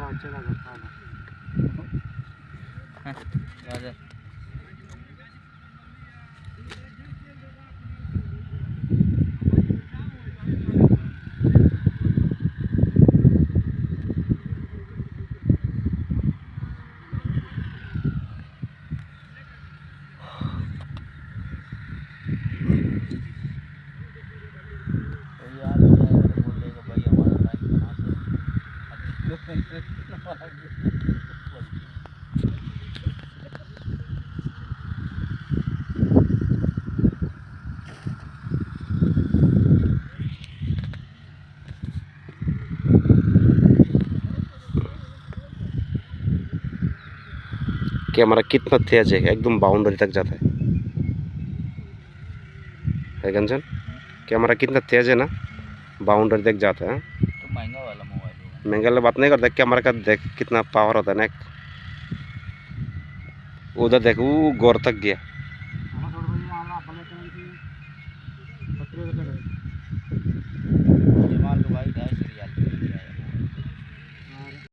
अच्छा लगा था। कैमरा कितना तेज है, एकदम बाउंड्री तक जाता है गंजन। कैमरा कितना तेज है ना, बाउंड्री तक जाता है। तो महंगा वाला मोबाइल होगा। महंगा वाला बात नहीं करता, कैमरा का देख कितना पावर होता है ना। उधर देख वो गौर तक गया।